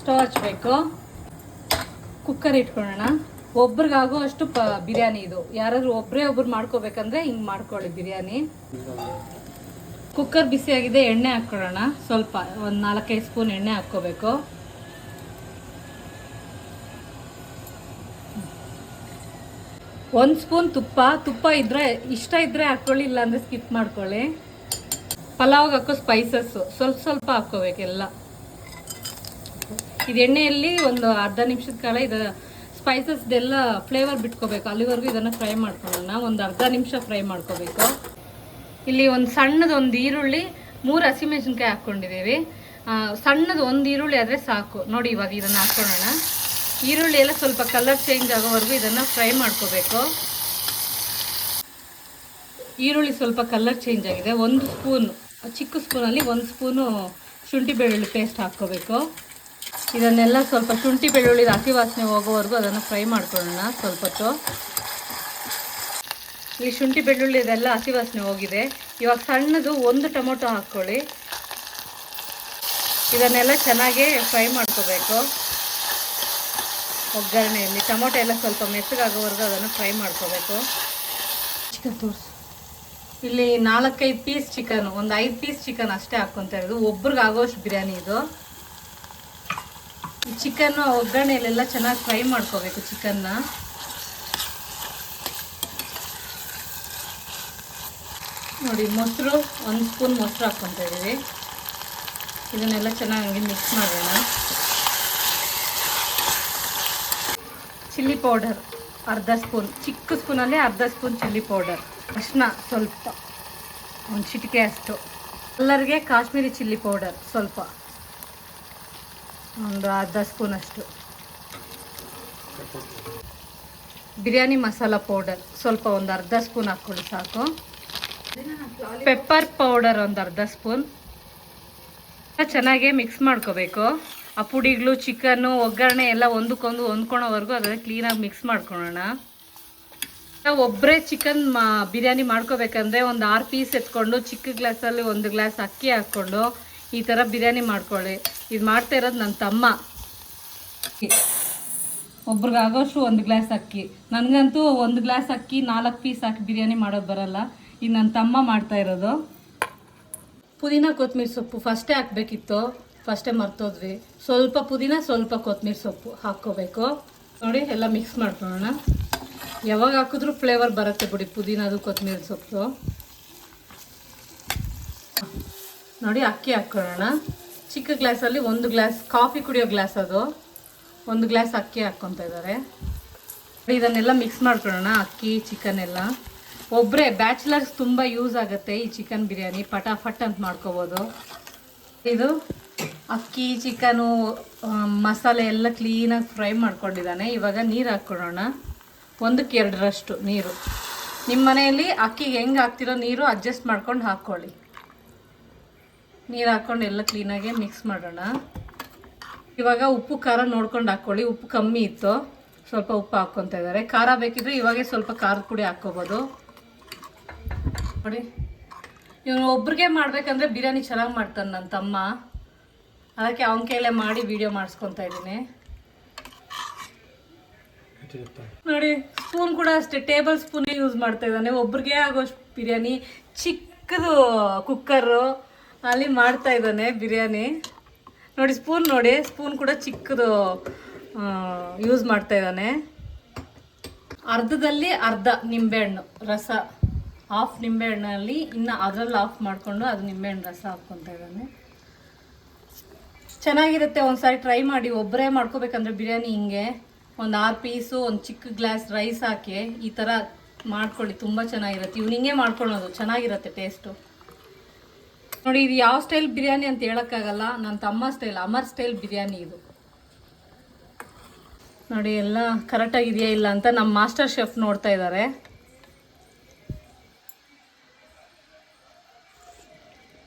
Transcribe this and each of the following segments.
Stove ಹಚ್ಚಬೇಕು. Cooker ಇಟ್ಕೊಳ್ಳೋಣ. ಒಬ್ರಿಗಾಗೋ ಅಷ್ಟು ಬಿರಿಯಾನಿ ಇದು. ಯಾರಾದ್ರೂ ಒಬ್ರು ಮಾಡ್ಕೋಬೇಕಂದ್ರೆ ಹಿಂಗೆ ಮಾಡ್ಕೊಳ್ಳಿ ಬಿರಿಯಾನಿ. ಕುಕ್ಕರ್ ಬಿಸಿಯಾಗಿದೆ, ಎಣ್ಣೆ ಹಾಕ್ಕೊಳ್ಳೋಣ. ಸ್ವಲ್ಪ ಒಂದು 4-5 ಸ್ಪೂನ್ ಎಣ್ಣೆ ಹಾಕ್ಕೋಬೇಕು. ಒಂದು ಸ್ಪೂನ್ ತುಪ್ಪ ಇದ್ರೆ ಇಷ್ಟ ಇದ್ರೆ ಹಾಕ್ಕೊಳ್ಳಿ, ಇಲ್ಲಾಂದ್ರೆ ಸ್ಕಿಪ್ ಮಾಡ್ಕೊಳ್ಳಿ. ಪಲಾವ್ಗೆ ಹಾಕೋ ಸ್ಪೈಸಸ್ಸು ಸ್ವಲ್ಪ ಹಾಕ್ಕೋಬೇಕೆಲ್ಲ. ಇದು ಎಣ್ಣೆಯಲ್ಲಿ ಒಂದು ಅರ್ಧ ನಿಮಿಷದ ಕಾಲ ಇದು ಸ್ಪೈಸಸ್ದೆಲ್ಲ ಫ್ಲೇವರ್ ಬಿಟ್ಕೋಬೇಕು. ಅಲ್ಲಿವರೆಗೂ ಇದನ್ನು ಫ್ರೈ ಮಾಡ್ಕೊಳ್ಳೋಣ. ಒಂದು ಅರ್ಧ ನಿಮಿಷ ಫ್ರೈ ಮಾಡ್ಕೋಬೇಕು. ಇಲ್ಲಿ ಒಂದು ಸಣ್ಣದೊಂದು ಈರುಳ್ಳಿ, 3 ಹಸಿಮೆಣಸಿನ್ಕಾಯಿ ಹಾಕ್ಕೊಂಡಿದ್ದೀವಿ. ಸಣ್ಣದು ಒಂದು ಈರುಳ್ಳಿ ಆದರೆ ಸಾಕು. ನೋಡಿ, ಇವಾಗ ಇದನ್ನು ಹಾಕ್ಕೊಳ್ಳೋಣ. ಈರುಳ್ಳಿ ಎಲ್ಲ ಸ್ವಲ್ಪ ಕಲರ್ ಚೇಂಜ್ ಆಗೋವರೆಗೂ ಇದನ್ನು ಫ್ರೈ ಮಾಡ್ಕೋಬೇಕು. ಈರುಳ್ಳಿ ಸ್ವಲ್ಪ ಕಲರ್ ಚೇಂಜ್ ಆಗಿದೆ. 1 ಸ್ಪೂನ್, ಚಿಕ್ಕ ಸ್ಪೂನಲ್ಲಿ 1 ಸ್ಪೂನು ಶುಂಠಿ ಬೆಳ್ಳುಳ್ಳಿ ಪೇಸ್ಟ್ ಹಾಕ್ಕೋಬೇಕು. ಇದನ್ನೆಲ್ಲ ಸ್ವಲ್ಪ ಶುಂಠಿ ಬೆಳ್ಳುಳ್ಳಿ ಹಸಿ ವಾಸನೆ ಹೋಗೋವರೆಗೂ ಅದನ್ನು ಫ್ರೈ ಮಾಡ್ಕೊಳ್ಳೋಣ ಸ್ವಲ್ಪ ಹೊತ್ತು. ಈ ಶುಂಠಿ ಬೆಳ್ಳುಳ್ಳಿ ಇದೆಲ್ಲ ಹಸಿ ವಾಸನೆ ಹೋಗಿದೆ. ಇವಾಗ ಸಣ್ಣದು 1 ಟೊಮೊಟೊ ಹಾಕ್ಕೊಳ್ಳಿ. ಇದನ್ನೆಲ್ಲ ಚೆನ್ನಾಗಿ ಫ್ರೈ ಮಾಡ್ಕೋಬೇಕು ಒಗ್ಗರಣೆಯಲ್ಲಿ. ಟೊಮೊಟೊ ಎಲ್ಲ ಸ್ವಲ್ಪ ಮೆತ್ತಗಾಗೋವರೆಗೂ ಅದನ್ನು ಫ್ರೈ ಮಾಡ್ಕೋಬೇಕು. ಚಿಕನ್ ತೋರಿಸು. ಇಲ್ಲಿ 4-5 ಪೀಸ್ ಚಿಕನ್, ಒಂದು 5 ಪೀಸ್ ಚಿಕನ್ ಅಷ್ಟೇ ಹಾಕ್ಕೊತಾ ಇರೋದು. ಒಬ್ರಿಗೆ ಆಗೋಷ್ಟು ಬಿರಿಯಾನಿ ಇದು. ಈ ಚಿಕನ್ನು ಒಗ್ಗರಣೆಯಲ್ಲೆಲ್ಲ ಚೆನ್ನಾಗಿ ಫ್ರೈ ಮಾಡ್ಕೋಬೇಕು ಚಿಕನ್ನ. ನೋಡಿ, ಮೊಸರು 1 ಸ್ಪೂನ್ ಮೊಸರು ಹಾಕ್ಕೊತಾ ಇದ್ದೀವಿ. ಇದನ್ನೆಲ್ಲ ಚೆನ್ನಾಗಿ ಮಿಕ್ಸ್ ಮಾಡೋಣ. ಚಿಲ್ಲಿ ಪೌಡರ್ ಅರ್ಧ ಸ್ಪೂನ್, ಚಿಕ್ಕ ಸ್ಪೂನಲ್ಲಿ ಅರ್ಧ ಸ್ಪೂನ್ ಚಿಲ್ಲಿ ಪೌಡರ್. ಅರಿಶಿನ ಸ್ವಲ್ಪ, ಒಂದು ಚಿಟಿಕೆ ಅಷ್ಟು. ಕಲ್ಲರ್ಗೆ ಕಾಶ್ಮೀರಿ ಚಿಲ್ಲಿ ಪೌಡರ್ ಸ್ವಲ್ಪ, ಒಂದು ಅರ್ಧ ಸ್ಪೂನ್ ಅಷ್ಟು. ಬಿರಿಯಾನಿ ಮಸಾಲ ಪೌಡರ್ ಸ್ವಲ್ಪ, ಒಂದು ಅರ್ಧ ಸ್ಪೂನ್ ಹಾಕ್ಕೊಳ್ಳಿ ಸಾಕು. ಪೆಪ್ಪರ್ ಪೌಡರ್ ಒಂದು ಅರ್ಧ ಸ್ಪೂನ್. ಚೆನ್ನಾಗಿ ಮಿಕ್ಸ್ ಮಾಡ್ಕೋಬೇಕು. ಆ ಪುಡಿಗಳು, ಚಿಕನ್ನು, ಒಗ್ಗರಣೆ ಎಲ್ಲ ಒಂದಕ್ಕೊಂದು ಹೊಂದ್ಕೊಳೋವರೆಗೂ ಅದನ್ನು ಕ್ಲೀನಾಗಿ ಮಿಕ್ಸ್ ಮಾಡ್ಕೊಳ್ಳೋಣ. ನಾವು ಒಬ್ಬರೇ ಚಿಕನ್ ಬಿರಿಯಾನಿ ಮಾಡ್ಕೋಬೇಕಂದ್ರೆ ಒಂದು 6 ಪೀಸ್ ಎತ್ಕೊಂಡು ಚಿಕ್ಕ ಗ್ಲಾಸಲ್ಲಿ 1 ಗ್ಲಾಸ್ ಅಕ್ಕಿ ಹಾಕ್ಕೊಂಡು ಈ ಥರ ಬಿರಿಯಾನಿ ಮಾಡ್ಕೊಳ್ಳಿ. ಇದು ಮಾಡ್ತಾ ಇರೋದು ನನ್ನ ತಮ್ಮ. ಒಬ್ರಿಗಾಗೋಷ್ಟು 1 ಗ್ಲಾಸ್ ಅಕ್ಕಿ. ನನಗಂತೂ 1 ಗ್ಲಾಸ್ ಅಕ್ಕಿ 4 ಪೀಸ್ ಹಾಕಿ ಬಿರಿಯಾನಿ ಮಾಡೋದು ಬರಲ್ಲ. ಇದು ನನ್ನ ತಮ್ಮ ಮಾಡ್ತಾ ಇರೋದು. ಪುದೀನ ಕೊತ್ತಂಬರಿ ಸೊಪ್ಪು ಫಸ್ಟೇ ಹಾಕಬೇಕಿತ್ತು, ಫಸ್ಟೇ ಮರ್ತೋದ್ವಿ. ಸ್ವಲ್ಪ ಪುದೀನ, ಸ್ವಲ್ಪ ಕೊತ್ತಂಬರಿ ಸೊಪ್ಪು ಹಾಕ್ಕೋಬೇಕು. ನೋಡಿ, ಎಲ್ಲ ಮಿಕ್ಸ್ ಮಾಡ್ಕೊಳ್ಳೋಣ. ಯಾವಾಗ ಹಾಕಿದ್ರೂ ಫ್ಲೇವರ್ ಬರುತ್ತೆ ಬಿಡಿ ಪುದೀನದು ಕೊತ್ತಂಬರಿ ಸೊಪ್ಪು. ನೋಡಿ, ಅಕ್ಕಿ ಹಾಕ್ಕೊಳ್ಳೋಣ. ಚಿಕ್ಕ ಗ್ಲಾಸಲ್ಲಿ 1 ಗ್ಲಾಸ್, ಕಾಫಿ ಕುಡಿಯೋ ಗ್ಲಾಸ್ ಅದು, 1 ಗ್ಲಾಸ್ ಅಕ್ಕಿ ಹಾಕ್ಕೊತಾ ಇದ್ದಾರೆ. ಇದನ್ನೆಲ್ಲ ಮಿಕ್ಸ್ ಮಾಡ್ಕೊಳ್ಳೋಣ. ಅಕ್ಕಿ, ಚಿಕನ್ ಎಲ್ಲ. ಒಬ್ಬರೇ ಬ್ಯಾಚುಲರ್ಸ್ ತುಂಬ ಯೂಸ್ ಆಗುತ್ತೆ ಈ ಚಿಕನ್ ಬಿರಿಯಾನಿ. ಫಟಾಫಟ್ ಅಂತ ಮಾಡ್ಕೋಬೋದು. ಇದು ಅಕ್ಕಿ, ಚಿಕನು, ಮಸಾಲೆ ಎಲ್ಲ ಕ್ಲೀನಾಗಿ ಫ್ರೈ ಮಾಡ್ಕೊಂಡಿದ್ದಾನೆ. ಇವಾಗ ನೀರು ಹಾಕ್ಕೊಳ್ಳೋಣ. 1/2 ನೀರು. ನಿಮ್ಮ ಮನೆಯಲ್ಲಿ ಅಕ್ಕಿಗೆ ಹೆಂಗೆ ಹಾಕ್ತಿರೋ ನೀರು ಅಡ್ಜಸ್ಟ್ ಮಾಡ್ಕೊಂಡು ಹಾಕ್ಕೊಳ್ಳಿ. ನೀರು ಹಾಕ್ಕೊಂಡು ಎಲ್ಲ ಕ್ಲೀನಾಗಿ ಮಿಕ್ಸ್ ಮಾಡೋಣ. ಇವಾಗ ಉಪ್ಪು ಖಾರ ನೋಡ್ಕೊಂಡು ಹಾಕ್ಕೊಳ್ಳಿ. ಉಪ್ಪು ಕಮ್ಮಿ ಇತ್ತು, ಸ್ವಲ್ಪ ಉಪ್ಪು ಹಾಕ್ಕೊತಾ ಇದ್ದಾರೆ. ಖಾರ ಬೇಕಿದ್ರೆ ಇವಾಗೇ ಸ್ವಲ್ಪ ಖಾರದ ಪುಡಿ ಹಾಕ್ಕೋಬೋದು. ನೋಡಿ, ಇವನು ಒಬ್ರಿಗೆ ಮಾಡ್ಬೇಕಂದ್ರೆ ಬಿರಿಯಾನಿ ಚೆನ್ನಾಗಿ ಮಾಡ್ತಾನೆ ನನ್ನ ತಮ್ಮ. ಅದಕ್ಕೆ ಅವನ ಕೈಲೇ ಮಾಡಿ ವಿಡಿಯೋ ಮಾಡಿಸ್ಕೊತಾ ಇದ್ದೀನಿ. ನೋಡಿ, ಸ್ಪೂನ್ ಕೂಡ ಅಷ್ಟೇ, ಟೇಬಲ್ ಸ್ಪೂನೇ ಯೂಸ್ ಮಾಡ್ತಾ ಇದ್ದಾನೆ. ಒಬ್ರಿಗೆ ಆಗೋಷ್ಟು ಬಿರಿಯಾನಿ. ಚಿಕ್ಕದು ಕುಕ್ಕರು ಅಲ್ಲಿ ಮಾಡ್ತಾ ಇದ್ದಾನೆ ಬಿರಿಯಾನಿ. ನೋಡಿ, ಸ್ಪೂನ್ ಕೂಡ ಚಿಕ್ಕದು ಯೂಸ್ ಮಾಡ್ತಾ ಇದ್ದಾನೆ. ಅರ್ಧದಲ್ಲಿ ಅರ್ಧ ನಿಂಬೆಹಣ್ಣು ರಸ, ಹಾಫ್ ನಿಂಬೆಹಣ್ಣಲ್ಲಿ ಇನ್ನು ಅದರಲ್ಲಿ ಆಫ್ ಮಾಡಿಕೊಂಡು ಅದು ನಿಂಬೆಹಣ್ಣು ರಸ ಹಾಕ್ಕೊತಾ ಇದ್ದಾನೆ. ಚೆನ್ನಾಗಿರುತ್ತೆ, ಒಂದ್ಸಾರಿ ಟ್ರೈ ಮಾಡಿ. ಒಬ್ಬರೇ ಮಾಡ್ಕೋಬೇಕಂದ್ರೆ ಬಿರಿಯಾನಿ ಹಿಂಗೆ ಒಂದು 6 ಪೀಸು, ಒಂದು ಚಿಕ್ಕ ಗ್ಲಾಸ್ ರೈಸ್ ಹಾಕಿ ಈ ಥರ ಮಾಡ್ಕೊಳ್ಳಿ. ತುಂಬ ಚೆನ್ನಾಗಿರುತ್ತೆ. ಇವ್ನು ಹಿಂಗೆ ಮಾಡ್ಕೊಳ್ಳೋದು ಚೆನ್ನಾಗಿರುತ್ತೆ ಟೇಸ್ಟು. ನೋಡಿ, ಇದು ಯಾವ ಸ್ಟೈಲ್ ಬಿರಿಯಾನಿ ಅಂತ ಹೇಳೋಕ್ಕಾಗಲ್ಲ. ನನ್ನ ತಮ್ಮ ಸ್ಟೈಲ್, ಅಮರ್ ಸ್ಟೈಲ್ ಬಿರಿಯಾನಿ ಇದು. ನೋಡಿ, ಎಲ್ಲ ಕರೆಕ್ಟಾಗಿದೆಯಾ ಇಲ್ಲ ಅಂತ ನಮ್ಮ ಮಾಸ್ಟರ್ ಶೆಫ್ ನೋಡ್ತಾ ಇದ್ದಾರೆ.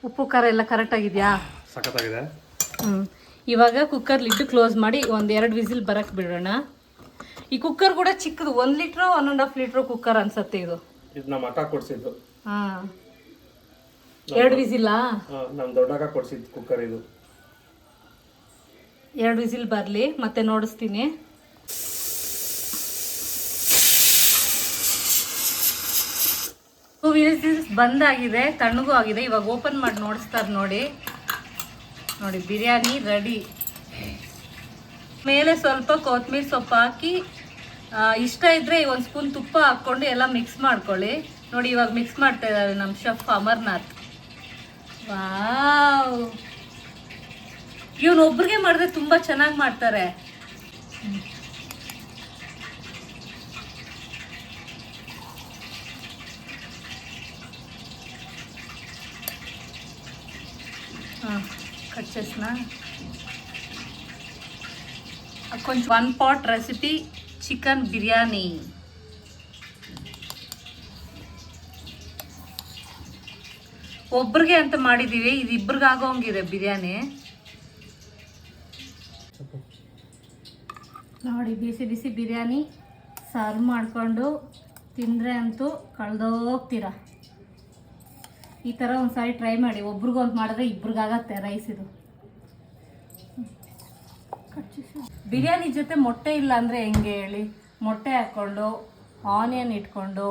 ಉಪ್ಪು ಖಾರ ಎಲ್ಲ ಕರೆಕ್ಟಾಗಿದೆಯಾ? ಸಖತ್ತಾಗಿದೆ. ಇವಾಗ ಕುಕ್ಕರ್ ಲಿಡ್ ಕ್ಲೋಸ್ ಮಾಡಿ 1-2 ವಿಸಿಲ್ ಬರಕ್ಕೆ ಬಿಡೋಣ. ಈ ಕುಕ್ಕರ್ ಕೂಡ ಚಿಕ್ಕದು, 1 ಲೀಟ್ರು 1.5 ಲೀಟ್ರು ಕುಕ್ಕರ್ ಅನ್ಸುತ್ತೆ ಇದು. ನಮ್ಮ ಅಕ್ಕ ಕೊಡ್ಸಿದ್ದು. ಹಾಂ, 2 ವಿಸಿಲಾ? ನಮ್ಮ ದೊಡ್ಡಕ್ಕ ಕೊಡ್ಸಿದ್ದು ಕುಕ್ಕರ್ ಇದು. 2 ವಿಸಿಲ್ ಬರಲಿ ಮತ್ತೆ ನೋಡಿಸ್ತೀನಿ. ವಿಸಿಲ್ಸ್ ಬಂದಾಗಿದೆ, ತಣ್ಣಗೂ ಆಗಿದೆ. ಇವಾಗ ಓಪನ್ ಮಾಡಿ ನೋಡಿಸ್ತಾರೆ ನೋಡಿ. ನೋಡಿ ಬಿರಿಯಾನಿ ರೆಡಿ. ಮೇಲೆ ಸ್ವಲ್ಪ ಕೊತ್ತಂಬರಿ ಸೊಪ್ಪು ಹಾಕಿ, ಇಷ್ಟ ಇದ್ದರೆ 1 ಸ್ಪೂನ್ ತುಪ್ಪ ಹಾಕ್ಕೊಂಡು ಎಲ್ಲ ಮಿಕ್ಸ್ ಮಾಡ್ಕೊಳ್ಳಿ. ನೋಡಿ ಇವಾಗ ಮಿಕ್ಸ್ ಮಾಡ್ತಾ ಇದ್ದಾರೆ ನಮ್ಮ ಶೆಫ್ ಅಮರ್ನಾಥ್. ವಾವ್, ಇವನೊಬ್ರಿಗೆ ಮಾಡಿದ್ರೆ ತುಂಬ ಚೆನ್ನಾಗಿ ಮಾಡ್ತಾರೆ. కట్ చేసిన కొంచెం 1 పాట్ రెసిపీ చికెన్ బిర్యానీ. ಒಬ್ರಿಗೆ ಅಂತ ಮಾಡಿದ್ದೀವಿ, ಇದು ಇಬ್ರಿಗೆ ಆಗೋಂಗಿದೆ ಬಿರಿಯಾನಿ. ನೋಡಿ ಬಿಸಿ ಬಿಸಿ ಬಿರಿಯಾನಿ ಸರ್ವ್ ಮಾಡಿಕೊಂಡು ತಿಂದರೆ ಅಂತೂ ಕಳೆದೋಗ್ತೀರ. ಈ ಥರ ಒಂದು ಸಾರಿ ಟ್ರೈ ಮಾಡಿ. ಒಬ್ರಿಗೊಂದು ಮಾಡಿದ್ರೆ ಇಬ್ರಿಗಾಗತ್ತೆ ರೈಸ್. ಇದು ಬಿರಿಯಾನಿ ಜೊತೆ ಮೊಟ್ಟೆ ಇಲ್ಲ ಅಂದರೆ ಹೆಂಗೆ ಹೇಳಿ? ಮೊಟ್ಟೆ ಹಾಕ್ಕೊಂಡು, ಆನಿಯನ್ ಇಟ್ಕೊಂಡು,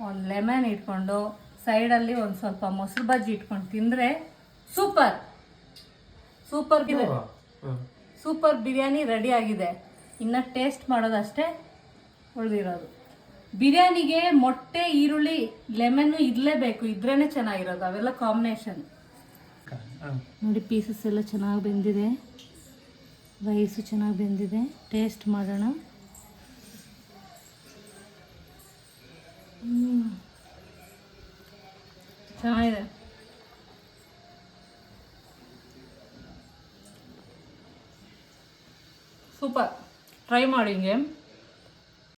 ಒಂದು ಲೆಮನ್ ಇಟ್ಕೊಂಡು, ಸೈಡಲ್ಲಿ ಒಂದು ಸ್ವಲ್ಪ ಮೊಸರು ಬಜ್ಜಿ ಇಟ್ಕೊಂಡು ತಿಂದರೆ super super super biryani ready ಆಗಿದೆ. ಇನ್ನು ಟೇಸ್ಟ್ ಮಾಡೋದಷ್ಟೇ ಉಳಿದಿರೋದು. ಬಿರಿಯಾನಿಗೆ ಮೊಟ್ಟೆ, ಈರುಳ್ಳಿ, ಲೆಮನ್ನು ಇರಲೇಬೇಕು, ಇದ್ರೇ ಚೆನ್ನಾಗಿರೋದು. ಅವೆಲ್ಲ ಕಾಂಬಿನೇಷನ್. ನೋಡಿ ಪೀಸಸ್ ಎಲ್ಲ ಚೆನ್ನಾಗಿ ಬೆಂದಿದೆ, ರೈಸು ಚೆನ್ನಾಗಿ ಬೆಂದಿದೆ. ಟೇಸ್ಟ್ ಮಾಡೋಣ. ಚೆನ್ನಾಗಿದೆ. ಸೂಪರ್, ಟ್ರೈ ಮಾಡಿ ಹಿಂಗೆ.